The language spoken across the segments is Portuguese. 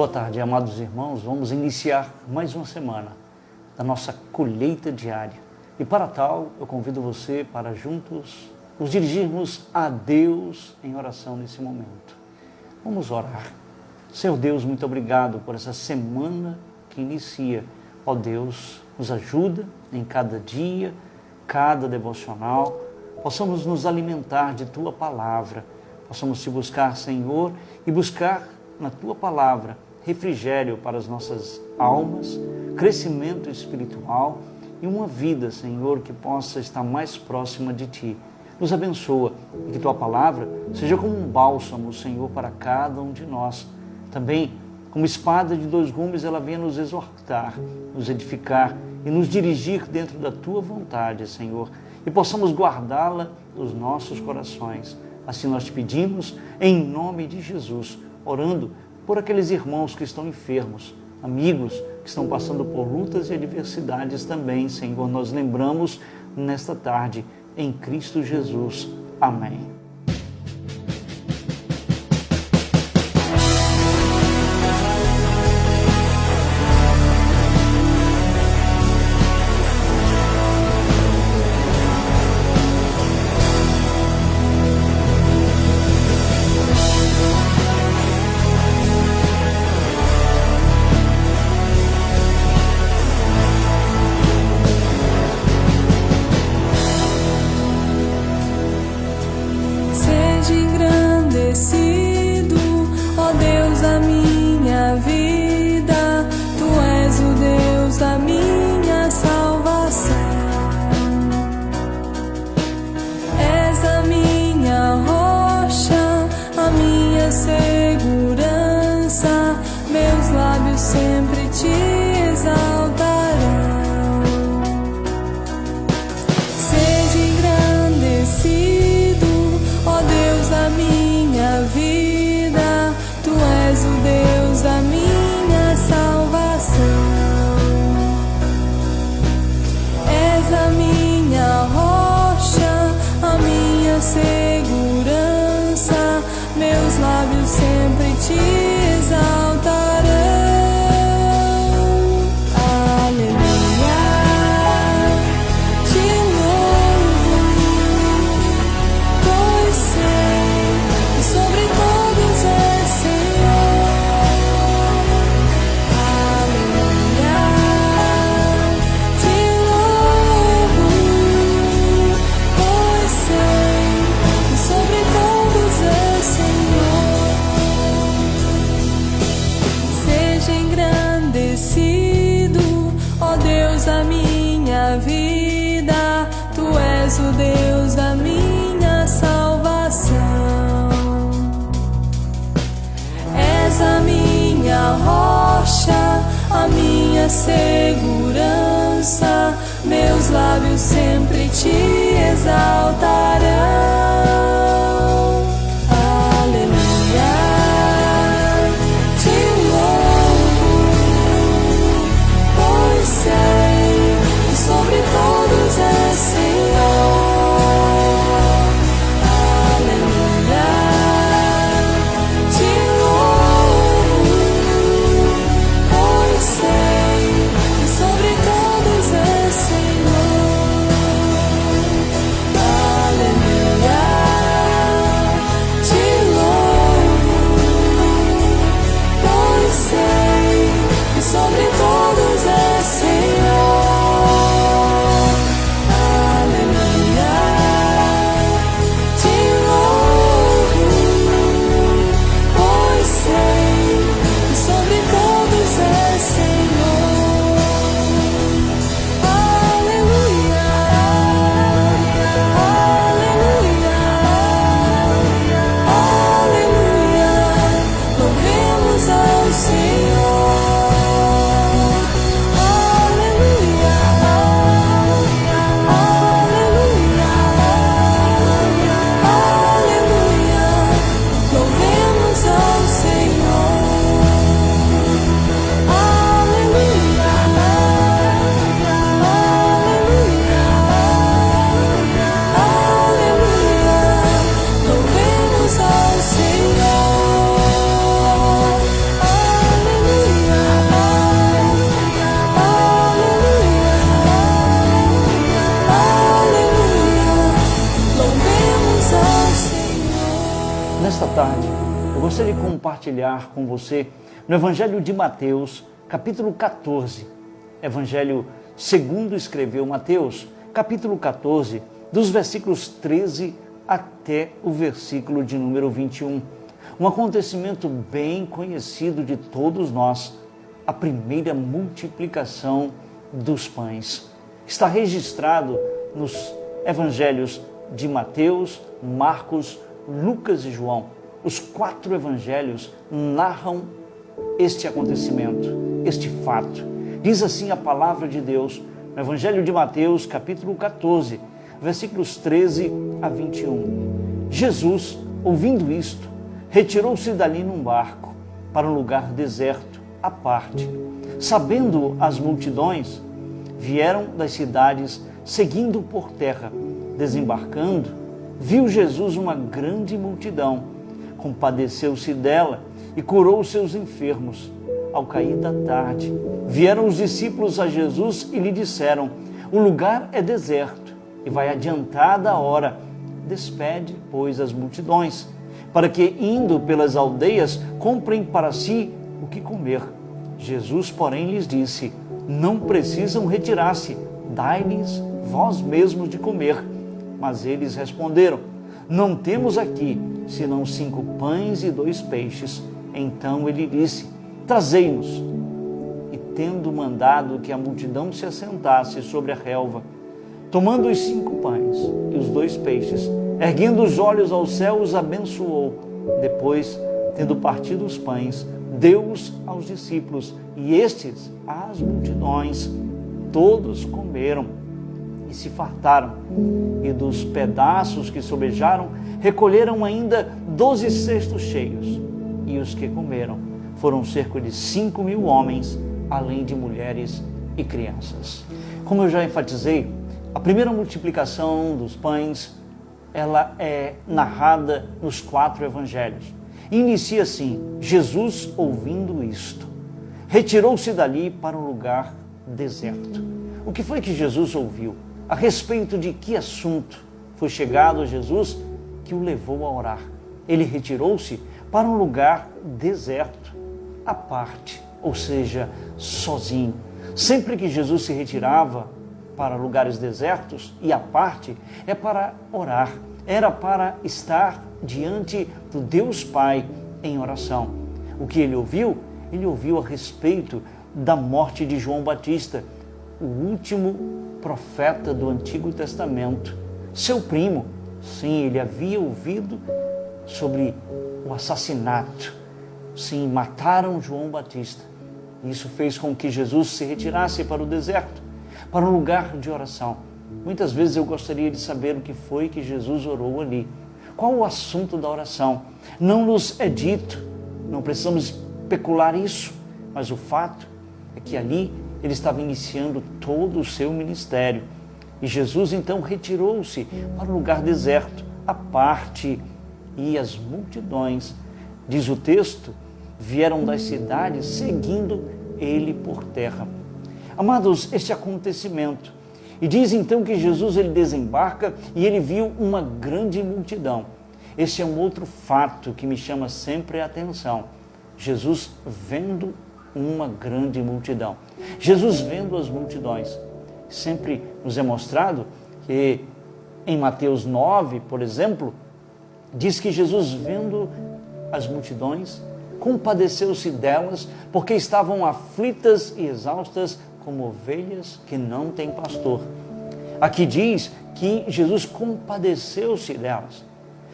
Boa tarde, amados irmãos. Vamos iniciar mais uma semana da nossa colheita diária. E para tal, eu convido você para juntos nos dirigirmos a Deus em oração nesse momento. Vamos orar. Senhor Deus, muito obrigado por essa semana que inicia. Ó Deus, nos ajuda em cada dia, cada devocional. Possamos nos alimentar de Tua Palavra. Possamos Te buscar, Senhor, e buscar na Tua Palavra refrigério para as nossas almas, crescimento espiritual e uma vida, Senhor, que possa estar mais próxima de Ti. Nos abençoa e que Tua Palavra seja como um bálsamo, Senhor, para cada um de nós. Também, como espada de dois gumes, ela venha nos exortar, nos edificar e nos dirigir dentro da Tua vontade, Senhor, e possamos guardá-la nos nossos corações. Assim nós te pedimos, em nome de Jesus, orando por aqueles irmãos que estão enfermos, amigos que estão passando por lutas e adversidades também, Senhor, nós lembramos nesta tarde, em Cristo Jesus. Amém. Sempre te exaltarão. Seja engrandecido, ó Deus da minha vida. Tu és o Deus da minha salvação. És a minha rocha, a minha segurança. Meus lábios sempre te exaltarão. O Deus da minha salvação. És a minha rocha, a minha segurança. Meus lábios sempre te exaltarão. Aleluia. gostaria de compartilhar com você no Evangelho de Mateus, capítulo 14. Evangelho segundo escreveu Mateus, capítulo 14, dos versículos 13 até o versículo de número 21. Um acontecimento bem conhecido de todos nós, a primeira multiplicação dos pães. Está registrado nos evangelhos de Mateus, Marcos, Lucas e João. Os 4 evangelhos narram este acontecimento, este fato. Diz assim a palavra de Deus no Evangelho de Mateus, capítulo 14, versículos 13 a 21. Jesus, ouvindo isto, retirou-se dali num barco para um lugar deserto, à parte. Sabendo as multidões, vieram das cidades seguindo por terra. Desembarcando, viu Jesus uma grande multidão. Compadeceu-se dela e curou os seus enfermos. Ao cair da tarde, vieram os discípulos a Jesus e lhe disseram: o lugar é deserto e vai adiantada a hora. Despede, pois, as multidões, para que, indo pelas aldeias, comprem para si o que comer. Jesus, porém, lhes disse: não precisam retirar-se, dai-lhes vós mesmos de comer. Mas eles responderam: não temos aqui, senão 5 pães e 2 peixes. Então ele disse: trazei-nos. E tendo mandado que a multidão se assentasse sobre a relva, tomando os 5 pães e os 2 peixes, erguendo os olhos ao céu, os abençoou. Depois, tendo partido os pães, deu-os aos discípulos, e estes às multidões. Todos comeram e se fartaram, e dos pedaços que sobejaram, recolheram ainda 12 cestos cheios. E os que comeram foram cerca de 5.000 homens, além de mulheres e crianças. Como eu já enfatizei, a primeira multiplicação dos pães, ela é narrada nos 4 evangelhos. Inicia assim: Jesus, ouvindo isto, retirou-se dali para um lugar deserto. O que foi que Jesus ouviu? A respeito de que assunto foi chegado a Jesus que o levou a orar? Ele retirou-se para um lugar deserto, à parte, ou seja, sozinho. Sempre que Jesus se retirava para lugares desertos e à parte, é para orar, era para estar diante do Deus Pai em oração. O que ele ouviu? Ele ouviu a respeito da morte de João Batista, o último profeta do Antigo Testamento, seu primo. Sim, ele havia ouvido sobre o assassinato. Sim, mataram João Batista. Isso fez com que Jesus se retirasse para o deserto, para um lugar de oração. Muitas vezes eu gostaria de saber o que foi que Jesus orou ali. Qual o assunto da oração? Não nos é dito, não precisamos especular isso, mas o fato é que ali ele estava iniciando todo o seu ministério. E Jesus então retirou-se para um lugar deserto, à parte, e as multidões, diz o texto, vieram das cidades seguindo ele por terra. Amados, este acontecimento, e diz então que Jesus ele desembarca e ele viu uma grande multidão. Esse é um outro fato que me chama sempre a atenção. Jesus vendo uma grande multidão. Jesus vendo as multidões. Sempre nos é mostrado que em Mateus 9, por exemplo, diz que Jesus vendo as multidões, compadeceu-se delas, porque estavam aflitas e exaustas como ovelhas que não têm pastor. Aqui diz que Jesus compadeceu-se delas.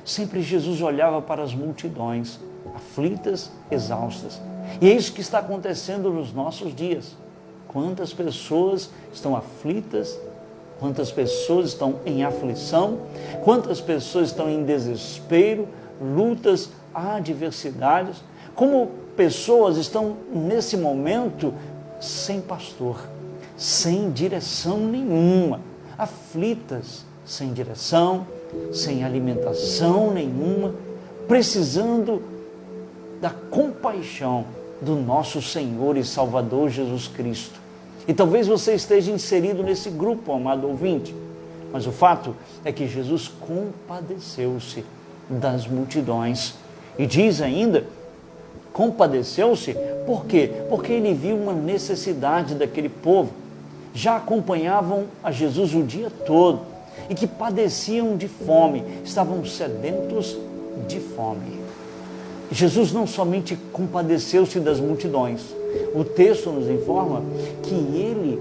Sempre Jesus olhava para as multidões, aflitas, exaustas. E é isso que está acontecendo nos nossos dias. Quantas pessoas estão aflitas, quantas pessoas estão em aflição, quantas pessoas estão em desespero, lutas, adversidades, como pessoas estão nesse momento sem pastor, sem direção nenhuma, aflitas, sem direção, sem alimentação nenhuma, precisando da compaixão do nosso Senhor e Salvador Jesus Cristo. E talvez você esteja inserido nesse grupo, amado ouvinte, mas o fato é que Jesus compadeceu-se das multidões. E diz ainda, compadeceu-se, por quê? Porque ele viu uma necessidade daquele povo. Já acompanhavam a Jesus o dia todo e que padeciam de fome, estavam sedentos de fome. Jesus não somente compadeceu-se das multidões, o texto nos informa que ele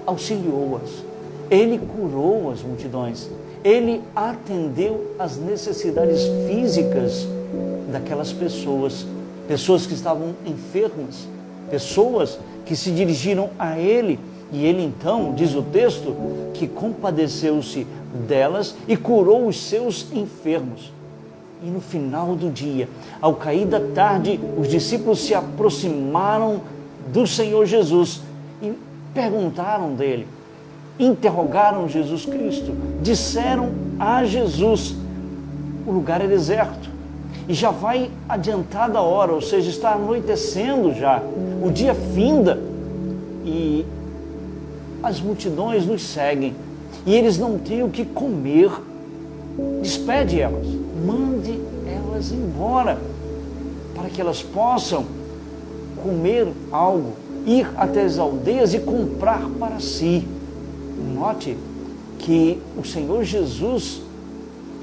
auxiliou-as, ele curou as multidões, ele atendeu às necessidades físicas daquelas pessoas, pessoas que estavam enfermas, pessoas que se dirigiram a ele, e ele então, diz o texto, que compadeceu-se delas e curou os seus enfermos. E no final do dia, ao cair da tarde, os discípulos se aproximaram do Senhor Jesus e perguntaram dele, interrogaram Jesus Cristo, disseram a Jesus, o lugar é deserto e já vai adiantada a hora, ou seja, está anoitecendo já, o dia finda e as multidões nos seguem e eles não têm o que comer. Despede elas, mande elas embora, para que elas possam comer algo, ir até as aldeias e comprar para si. Note que o Senhor Jesus,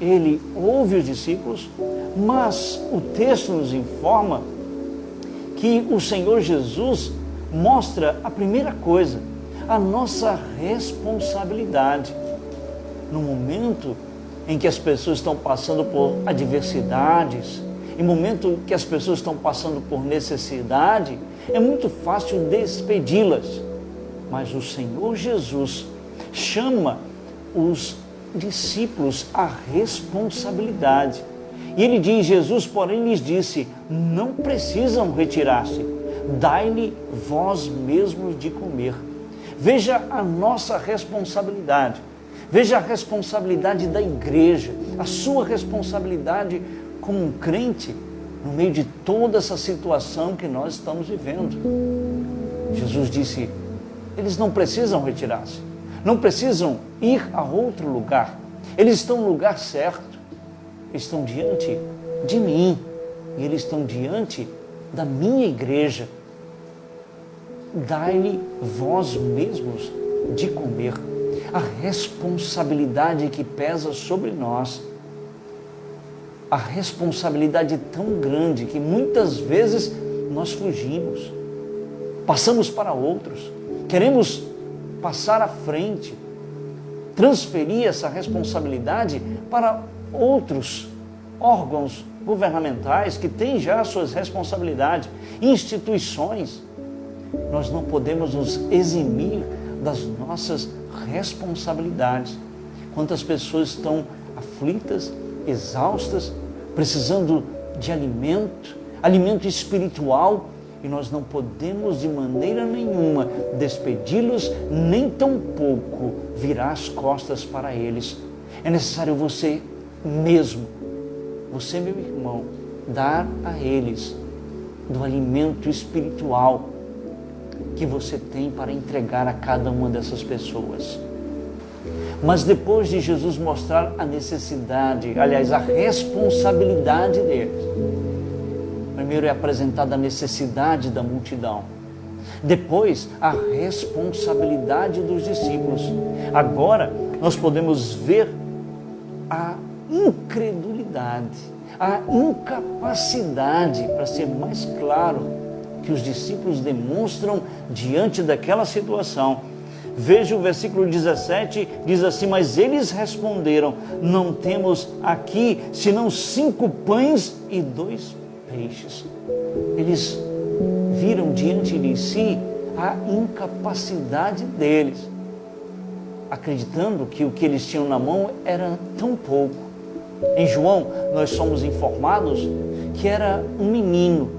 ele ouve os discípulos, mas o texto nos informa que o Senhor Jesus mostra a primeira coisa, a nossa responsabilidade. No momento em que as pessoas estão passando por adversidades, em momento que as pessoas estão passando por necessidade, é muito fácil despedi-las. Mas o Senhor Jesus chama os discípulos à responsabilidade. E ele diz, Jesus, porém, lhes disse, não precisam retirar-se, dai-lhe vós mesmos de comer. Veja a nossa responsabilidade. Veja a responsabilidade da igreja, a sua responsabilidade como um crente no meio de toda essa situação que nós estamos vivendo. Jesus disse, eles não precisam retirar-se, não precisam ir a outro lugar, eles estão no lugar certo, eles estão diante de mim e eles estão diante da minha igreja. Dai-lhe vós mesmos de comer. A responsabilidade que pesa sobre nós, a responsabilidade tão grande que muitas vezes nós fugimos, passamos para outros, queremos passar à frente, transferir essa responsabilidade para outros órgãos governamentais que têm já suas responsabilidades, instituições. Nós não podemos nos eximir das nossas responsabilidades. Quantas pessoas estão aflitas, exaustas, precisando de alimento espiritual, e nós não podemos de maneira nenhuma despedi-los, nem tampouco virar as costas para eles. É necessário você mesmo, você, meu irmão, dar a eles do alimento espiritual que você tem para entregar a cada uma dessas pessoas. Mas depois de Jesus mostrar a necessidade, aliás, a responsabilidade deles, primeiro é apresentada a necessidade da multidão, depois a responsabilidade dos discípulos. Agora nós podemos ver a incredulidade, a incapacidade, para ser mais claro, que os discípulos demonstram diante daquela situação. Veja o versículo 17, diz assim, mas eles responderam, não temos aqui senão 5 pães e 2 peixes. Eles viram diante de si a incapacidade deles, acreditando que o que eles tinham na mão era tão pouco. Em João, nós somos informados que era um menino,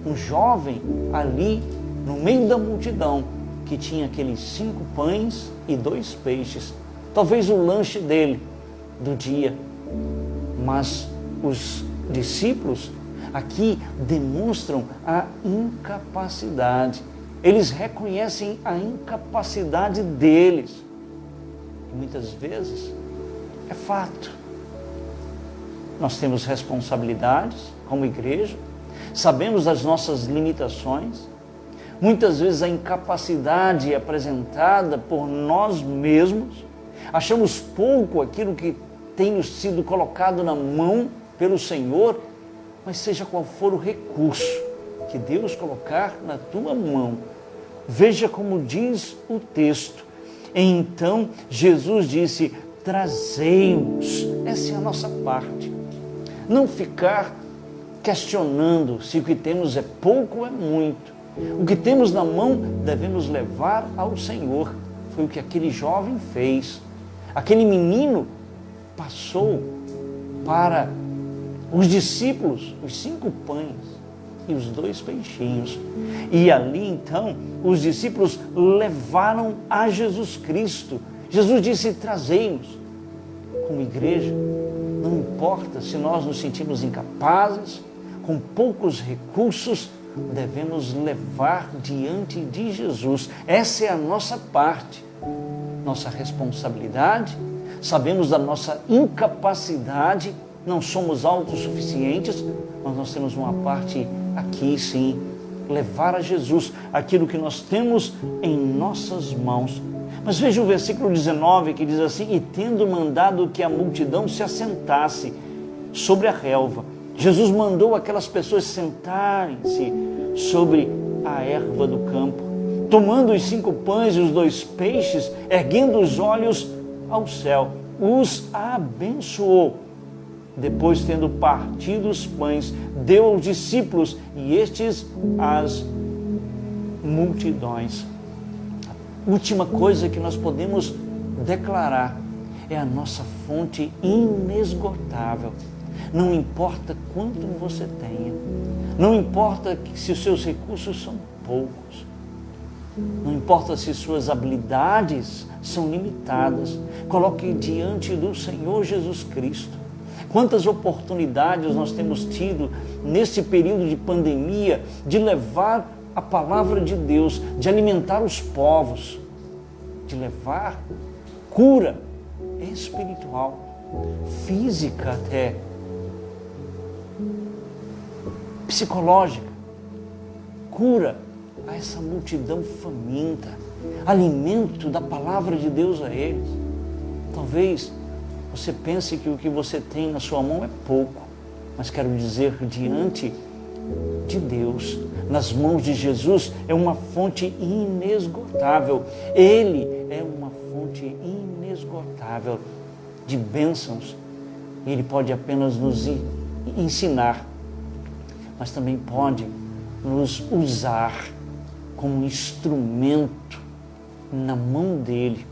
um jovem ali no meio da multidão, que tinha aqueles 5 pães e 2 peixes, talvez o lanche dele do dia. Mas os discípulos aqui demonstram a incapacidade, eles reconhecem a incapacidade deles, e muitas vezes é fato. Nós temos responsabilidades como igreja, sabemos das nossas limitações. Muitas vezes a incapacidade é apresentada por nós mesmos. Achamos pouco aquilo que tem sido colocado na mão pelo Senhor, mas seja qual for o recurso que Deus colocar na tua mão, veja como diz o texto. Então Jesus disse: trazei-os. Essa é a nossa parte. Não ficar questionando se o que temos é pouco ou é muito. O que temos na mão devemos levar ao Senhor. Foi o que aquele jovem fez. Aquele menino passou para os discípulos os 5 pães e os 2 peixinhos. E ali então os discípulos levaram a Jesus Cristo. Jesus disse: trazei-os. Como igreja, não importa se nós nos sentimos incapazes, com poucos recursos, devemos levar diante de Jesus. Essa é a nossa parte, nossa responsabilidade. Sabemos da nossa incapacidade, não somos autossuficientes, mas nós temos uma parte aqui sim, levar a Jesus aquilo que nós temos em nossas mãos. Mas veja o versículo 19 que diz assim: e tendo mandado que a multidão se assentasse sobre a relva, Jesus mandou aquelas pessoas sentarem-se sobre a erva do campo. Tomando os 5 pães e os 2 peixes, erguendo os olhos ao céu, os abençoou. Depois, tendo partido os pães, deu aos discípulos e estes às multidões. A última coisa que nós podemos declarar é a nossa fonte inesgotável. Não importa quanto você tenha, não importa se os seus recursos são poucos, não importa se suas habilidades são limitadas, coloque diante do Senhor Jesus Cristo. Quantas oportunidades nós temos tido nesse período de pandemia de levar a palavra de Deus, de alimentar os povos, de levar cura espiritual, física até, psicológica, cura a essa multidão faminta, alimento da palavra de Deus a eles. Talvez você pense que o que você tem na sua mão é pouco, mas quero dizer, diante de Deus, nas mãos de Jesus, é uma fonte inesgotável. Ele é uma fonte inesgotável de bênçãos. Ele pode apenas nos ensinar, mas também pode nos usar como instrumento na mão dele.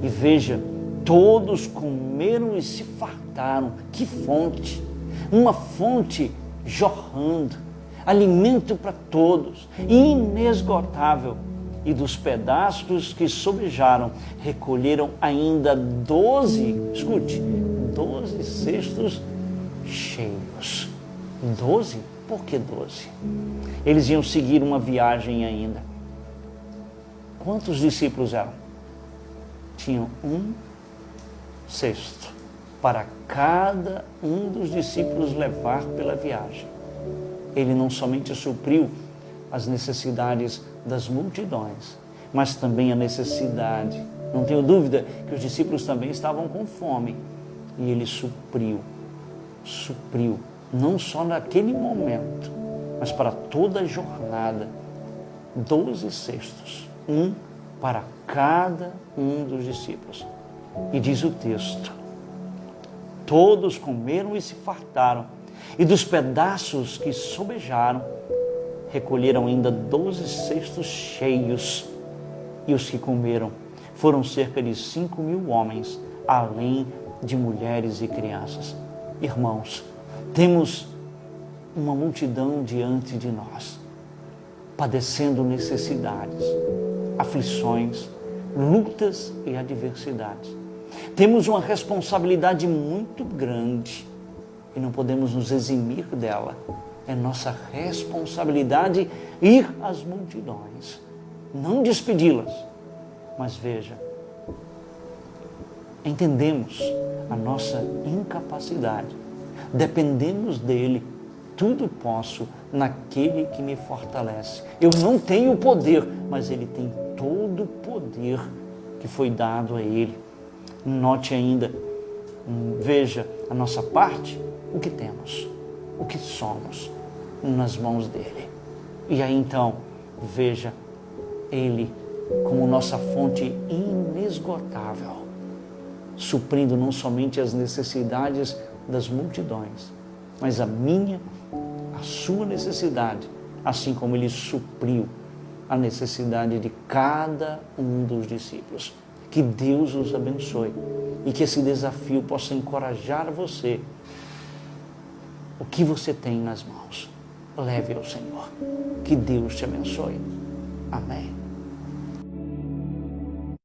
E veja, todos comeram e se fartaram. Que fonte! Uma fonte jorrando, alimento para todos, inesgotável. E dos pedaços que sobejaram, recolheram ainda 12, escute, 12 cestos cheios. 12? Por que 12? Eles iam seguir uma viagem ainda. Quantos discípulos eram? Tinham 1 cesto para cada um dos discípulos levar pela viagem. Ele não somente supriu as necessidades das multidões, mas também a necessidade. Não tenho dúvida que os discípulos também estavam com fome. E ele supriu, não só naquele momento, mas para toda a jornada. 12 cestos, 1 para cada um dos discípulos. E diz o texto: todos comeram e se fartaram, e dos pedaços que sobejaram, recolheram ainda 12 cestos cheios. E os que comeram foram cerca de 5.000 homens, além de mulheres e crianças. Irmãos, temos uma multidão diante de nós, padecendo necessidades, aflições, lutas e adversidades. Temos uma responsabilidade muito grande e não podemos nos eximir dela. É nossa responsabilidade ir às multidões, não despedi-las. Mas veja, entendemos a nossa incapacidade, Dependemos dele. Tudo posso naquele que me fortalece. Eu não tenho o poder, mas ele tem todo o poder que foi dado a ele. Note ainda, veja a nossa parte, o que temos, o que somos nas mãos dele. E aí então, veja ele como nossa fonte inesgotável, suprindo não somente as necessidades das multidões, mas a minha, a sua necessidade, assim como ele supriu a necessidade de cada um dos discípulos. Que Deus os abençoe e que esse desafio possa encorajar você. O que você tem nas mãos, leve ao Senhor. Que Deus te abençoe. Amém.